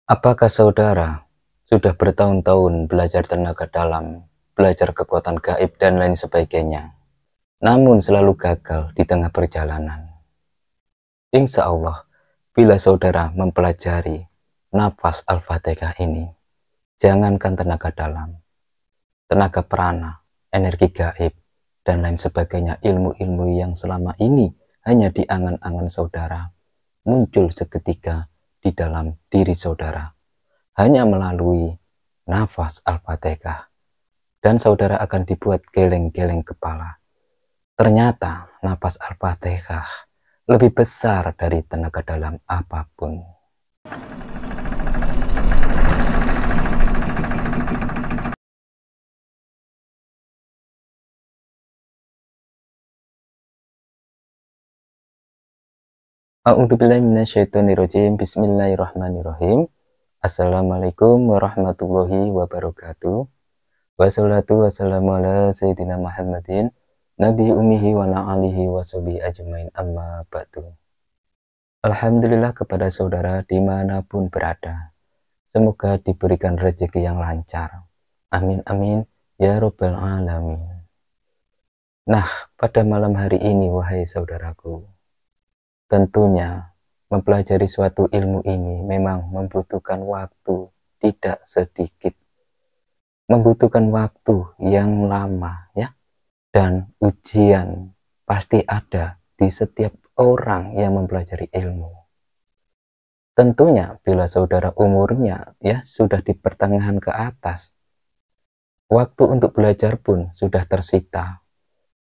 Apakah saudara sudah bertahun-tahun belajar tenaga dalam, belajar kekuatan gaib dan lain sebagainya, namun selalu gagal di tengah perjalanan? Insya Allah, bila saudara mempelajari nafas Al-Fatihah ini, jangankan tenaga dalam, tenaga prana, energi gaib, dan lain sebagainya, ilmu-ilmu yang selama ini hanya di angan-angan saudara, muncul seketika di dalam diri saudara, hanya melalui nafas Al-Fatihah, dan saudara akan dibuat geleng-geleng kepala. Ternyata nafas Al-Fatihah lebih besar dari tenaga dalam apapun. A'udzubillahi minasyaitonirrajim. Bismillahirrahmanirrahim. Assalamualaikum warahmatullahi wabarakatuh. Wassalatu wassalamu ala sayyidina Muhammadin nabi ummihi wa ala alihi wa sahbihi ajmain, amma ba'du. Alhamdulillah kepada saudara dimanapun berada, semoga diberikan rezeki yang lancar. Amin amin ya robbal alamin. Nah, pada malam hari ini wahai saudaraku, tentunya mempelajari suatu ilmu ini memang membutuhkan waktu tidak sedikit, membutuhkan waktu yang lama ya, dan ujian pasti ada di setiap orang yang mempelajari ilmu. Tentunya bila saudara umurnya ya sudah di pertengahan ke atas, waktu untuk belajar pun sudah tersita,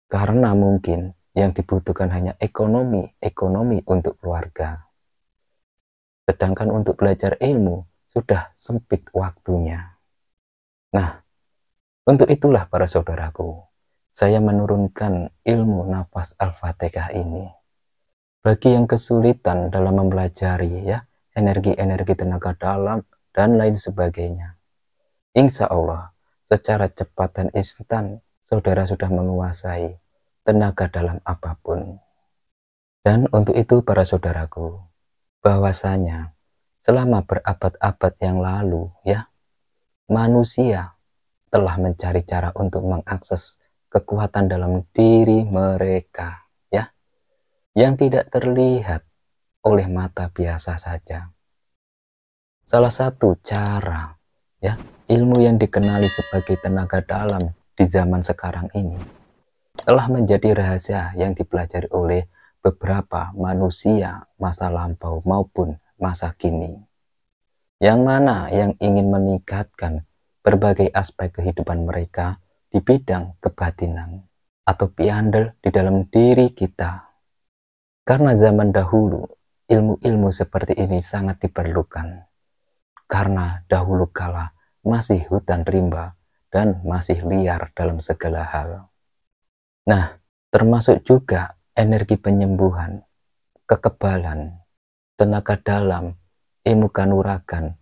karena mungkin yang dibutuhkan hanya ekonomi untuk keluarga. Sedangkan untuk belajar ilmu sudah sempit waktunya. Nah, untuk itulah para saudaraku, saya menurunkan ilmu nafas Al-Fatihah ini. Bagi yang kesulitan dalam mempelajari ya, energi-energi tenaga dalam dan lain sebagainya, insya Allah secara cepat dan instan saudara sudah menguasai tenaga dalam apapun. Dan untuk itu para saudaraku, bahwasanya selama berabad-abad yang lalu ya, manusia telah mencari cara untuk mengakses kekuatan dalam diri mereka ya, yang tidak terlihat oleh mata biasa saja. Salah satu cara ya, ilmu yang dikenali sebagai tenaga dalam di zaman sekarang ini telah menjadi rahasia yang dipelajari oleh beberapa manusia masa lampau maupun masa kini, yang mana yang ingin meningkatkan berbagai aspek kehidupan mereka di bidang kebatinan atau piandel di dalam diri kita. Karena zaman dahulu ilmu-ilmu seperti ini sangat diperlukan, karena dahulu kala masih hutan rimba dan masih liar dalam segala hal. Nah, termasuk juga energi penyembuhan, kekebalan, tenaga dalam, ilmu kanuragan,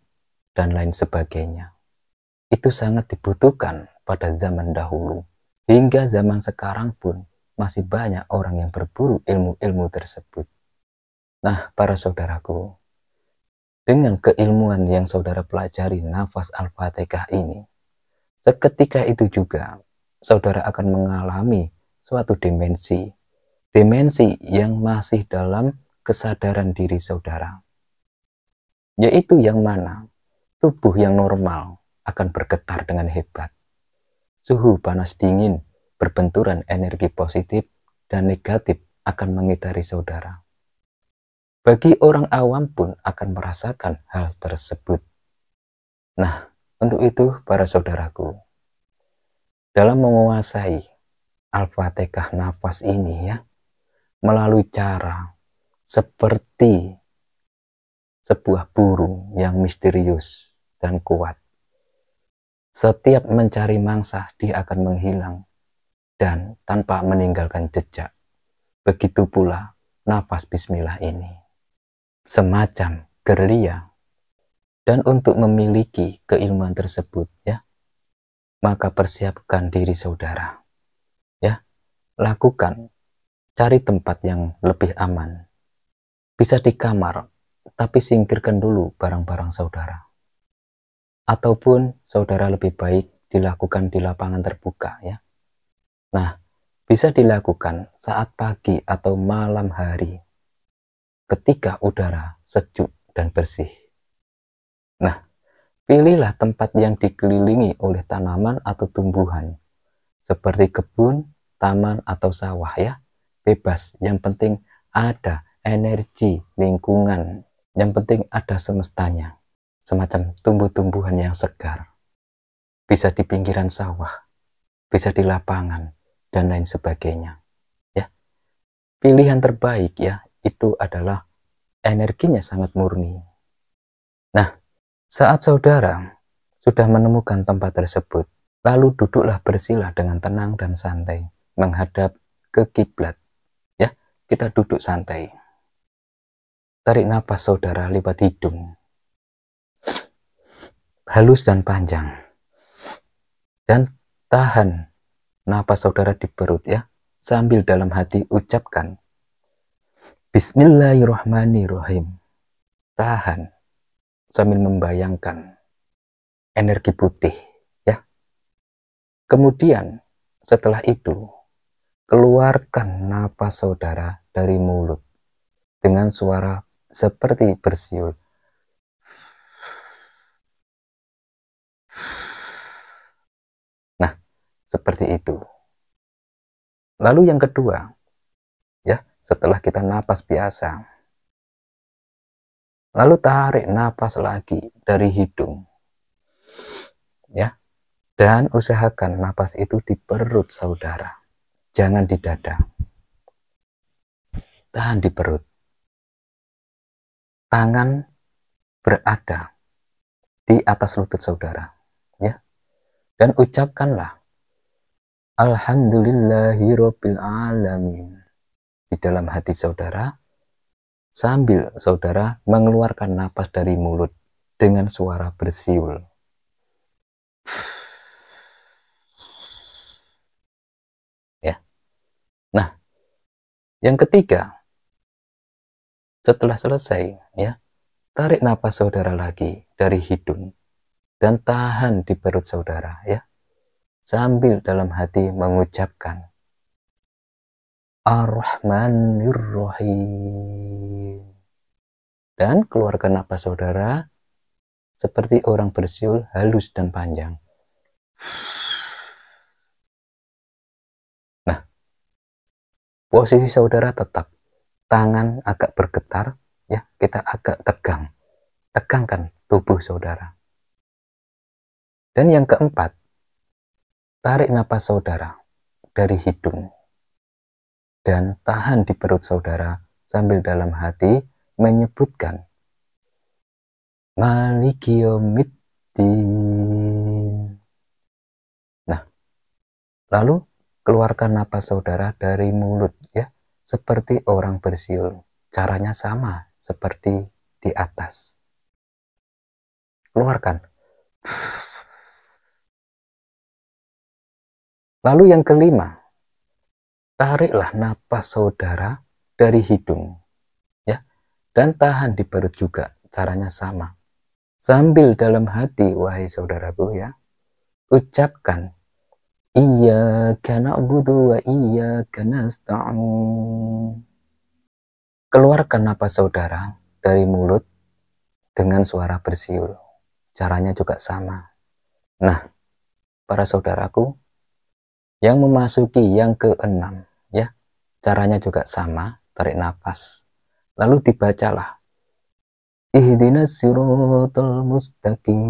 dan lain sebagainya. Itu sangat dibutuhkan pada zaman dahulu. Hingga zaman sekarang pun masih banyak orang yang berburu ilmu-ilmu tersebut. Nah, para saudaraku, dengan keilmuan yang saudara pelajari nafas Al-Fatihah ini, seketika itu juga saudara akan mengalami suatu dimensi yang masih dalam kesadaran diri saudara, yaitu yang mana tubuh yang normal akan bergetar dengan hebat. Suhu panas dingin berbenturan energi positif dan negatif akan mengitari saudara. Bagi orang awam pun akan merasakan hal tersebut. Nah, untuk itu para saudaraku, dalam menguasai Al-Fatihah nafas ini ya, melalui cara seperti sebuah burung yang misterius dan kuat. Setiap mencari mangsa dia akan menghilang dan tanpa meninggalkan jejak. Begitu pula nafas bismillah ini, semacam gerilya. Dan untuk memiliki keilmuan tersebut ya, maka persiapkan diri saudara ya, lakukan, cari tempat yang lebih aman. Bisa di kamar, tapi singkirkan dulu barang-barang saudara. ataupun saudara lebih baik dilakukan di lapangan terbuka ya. Nah, bisa dilakukan saat pagi atau malam hari ketika udara sejuk dan bersih. Nah, pilihlah tempat yang dikelilingi oleh tanaman atau tumbuhan seperti kebun, taman atau sawah ya. Bebas, yang penting ada energi lingkungan, yang penting ada semestanya. Semacam tumbuh-tumbuhan yang segar. Bisa di pinggiran sawah, bisa di lapangan, dan lain sebagainya. Ya, pilihan terbaik ya, itu adalah energinya sangat murni. Nah, saat saudara sudah menemukan tempat tersebut, lalu duduklah bersila dengan tenang dan santai, menghadap ke kiblat. Ya, kita duduk santai. Tarik napas saudara lewat hidung. Halus dan panjang. Dan tahan napas saudara di perut ya, sambil dalam hati ucapkan Bismillahirrahmanirrahim. Tahan sambil membayangkan energi putih ya. Kemudian setelah itu keluarkan napas saudara dari mulut dengan suara seperti bersiul. Nah, seperti itu. Lalu yang kedua, ya, setelah kita napas biasa, lalu tarik napas lagi dari hidung, ya, dan usahakan napas itu di perut saudara, jangan di dada. Tahan di perut. Tangan berada di atas lutut saudara, ya, dan ucapkanlah Alhamdulillahirabbil alamin di dalam hati saudara, sambil saudara mengeluarkan napas dari mulut dengan suara bersiul. Ya. Nah, yang ketiga, setelah selesai, ya, tarik napas saudara lagi dari hidung dan tahan di perut saudara, ya, sambil dalam hati mengucapkan Ar-Rahmanir-Rahim, dan keluarkan napas saudara seperti orang bersiul halus dan panjang. Nah, posisi saudara tetap tangan agak bergetar, ya, kita agak tegangkan tubuh saudara. Dan yang keempat, tarik napas saudara dari hidung dan tahan di perut saudara sambil dalam hati menyebutkan Maliki Yaumiddin. Nah, lalu keluarkan napas saudara dari mulut ya, seperti orang bersiul. Caranya sama seperti di atas. Keluarkan. Lalu yang kelima, tariklah napas saudara dari hidung ya, dan tahan di perut juga. Caranya sama. Sambil dalam hati, wahai saudaraku ya, ucapkan Iyyaka na'budu wa iyyaka nasta'in. Keluarkan napas saudara dari mulut dengan suara bersiul. Caranya juga sama. Nah, para saudaraku, yang memasuki yang keenam, ya, caranya juga sama, tarik napas. Lalu dibacalah Ihdinas siratal mustaqim.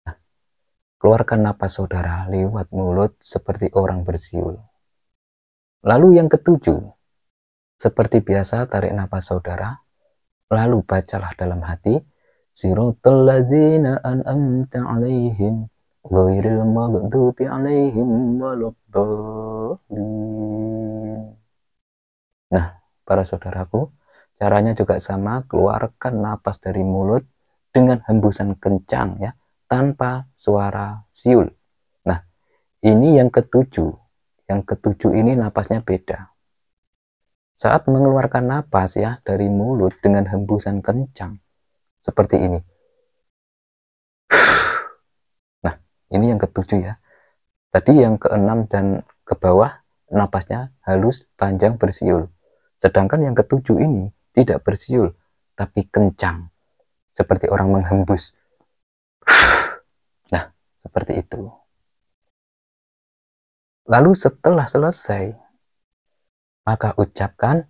Nah, keluarkan napas saudara lewat mulut seperti orang bersiul. Lalu yang ketujuh, seperti biasa tarik napas saudara, lalu bacalah dalam hati Siratal ladzina an'amta 'alaihim ghairil maghdubi 'alaihim waladdallin. Nah, para saudaraku, caranya juga sama, keluarkan napas dari mulut dengan hembusan kencang ya, tanpa suara siul. Nah, ini yang ketujuh. Yang ketujuh ini napasnya beda. Saat mengeluarkan napas ya dari mulut dengan hembusan kencang seperti ini. Ini yang ketujuh ya. Tadi yang keenam dan ke bawah napasnya halus, panjang, bersiul. Sedangkan yang ketujuh ini tidak bersiul, tapi kencang. Seperti orang menghembus. Nah, seperti itu. Lalu setelah selesai, maka ucapkan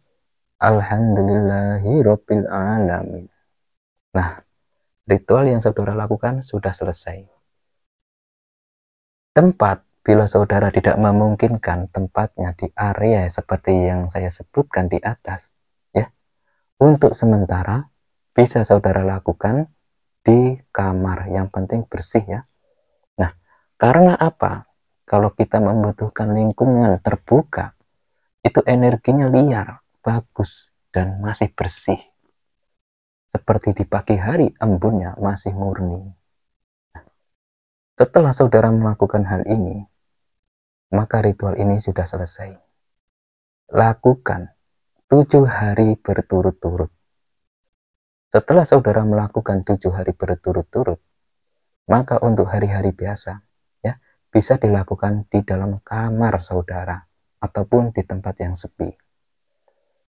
Alhamdulillahirabbil alamin. Nah, ritual yang saudara lakukan sudah selesai. Tempat, bila saudara tidak memungkinkan tempatnya di area seperti yang saya sebutkan di atas, ya, untuk sementara bisa saudara lakukan di kamar, yang penting bersih ya. Nah, karena apa? Kalau kita membutuhkan lingkungan terbuka, itu energinya liar, bagus, dan masih bersih. Seperti di pagi hari, embunnya masih murni. Setelah saudara melakukan hal ini, maka ritual ini sudah selesai. Lakukan 7 hari berturut-turut. Setelah saudara melakukan 7 hari berturut-turut, maka untuk hari-hari biasa, ya, bisa dilakukan di dalam kamar saudara ataupun di tempat yang sepi.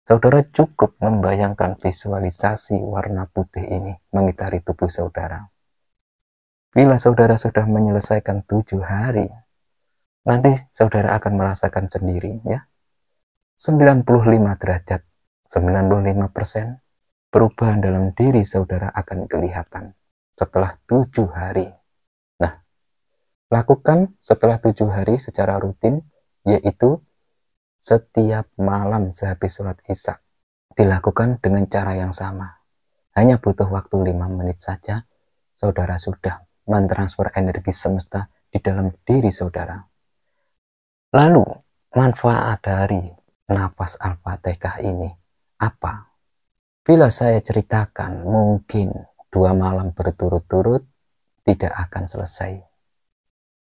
Saudara cukup membayangkan visualisasi warna putih ini mengitari tubuh saudara. Bila saudara sudah menyelesaikan 7 hari, nanti saudara akan merasakan sendiri ya. 95 derajat, 95% perubahan dalam diri saudara akan kelihatan setelah 7 hari. Nah, lakukan setelah 7 hari secara rutin, yaitu setiap malam sehabis sholat isya. Dilakukan dengan cara yang sama. Hanya butuh waktu 5 menit saja, saudara sudah mentransfer energi semesta di dalam diri saudara. Lalu, manfaat dari nafas Al-Fatihah ini apa? Bila saya ceritakan, mungkin 2 malam berturut-turut tidak akan selesai.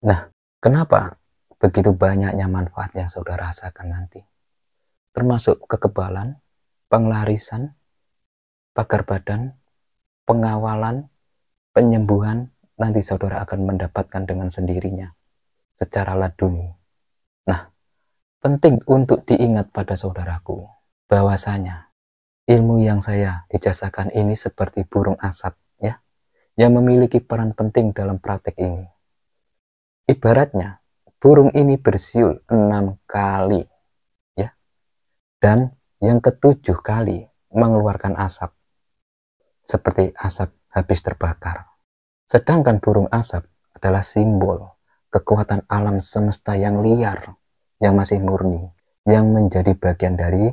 Nah, kenapa begitu banyaknya manfaat yang saudara rasakan nanti? Termasuk kekebalan, penglarisan, pagar badan, pengawalan, penyembuhan, nanti saudara akan mendapatkan dengan sendirinya, secara laduni. Nah, penting untuk diingat pada saudaraku, bahwasanya ilmu yang saya ijazahkan ini seperti burung asap ya, yang memiliki peran penting dalam praktek ini. Ibaratnya burung ini bersiul 6 kali ya, dan yang ke-7 kali mengeluarkan asap seperti asap habis terbakar. Sedangkan burung asap adalah simbol kekuatan alam semesta yang liar, yang masih murni, yang menjadi bagian dari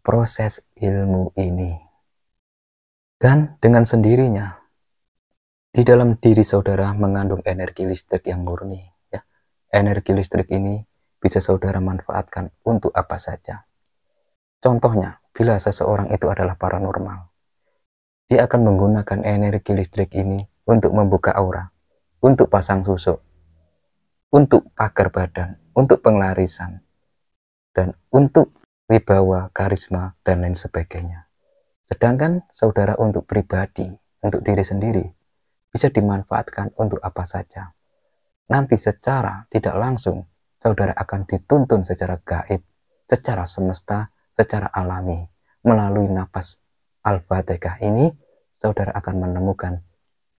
proses ilmu ini. Dan dengan sendirinya, di dalam diri saudara mengandung energi listrik yang murni. Ya. Energi listrik ini bisa saudara manfaatkan untuk apa saja. Contohnya, bila seseorang itu adalah paranormal, dia akan menggunakan energi listrik ini untuk membuka aura, untuk pasang susuk, untuk pagar badan, untuk penglarisan, dan untuk wibawa, karisma, dan lain sebagainya. Sedangkan saudara untuk pribadi, untuk diri sendiri, bisa dimanfaatkan untuk apa saja. Nanti secara tidak langsung, saudara akan dituntun secara gaib, secara semesta, secara alami. Melalui nafas Al-Fatihah ini, saudara akan menemukan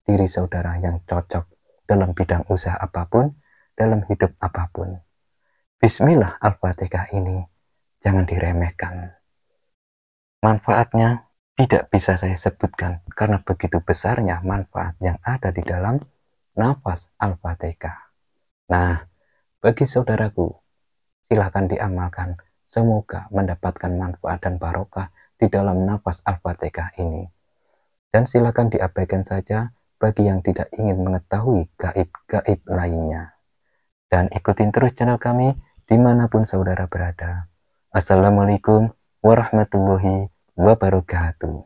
diri saudara yang cocok dalam bidang usaha apapun, dalam hidup apapun. Bismillah, Al-Fatihah ini jangan diremehkan. Manfaatnya tidak bisa saya sebutkan karena begitu besarnya manfaat yang ada di dalam nafas Al-Fatihah. Nah, bagi saudaraku, silakan diamalkan. Semoga mendapatkan manfaat dan barokah di dalam nafas Al-Fatihah ini. Dan silakan diabaikan saja bagi yang tidak ingin mengetahui gaib-gaib lainnya. Dan ikutin terus channel kami dimanapun saudara berada. Assalamualaikum warahmatullahi wabarakatuh.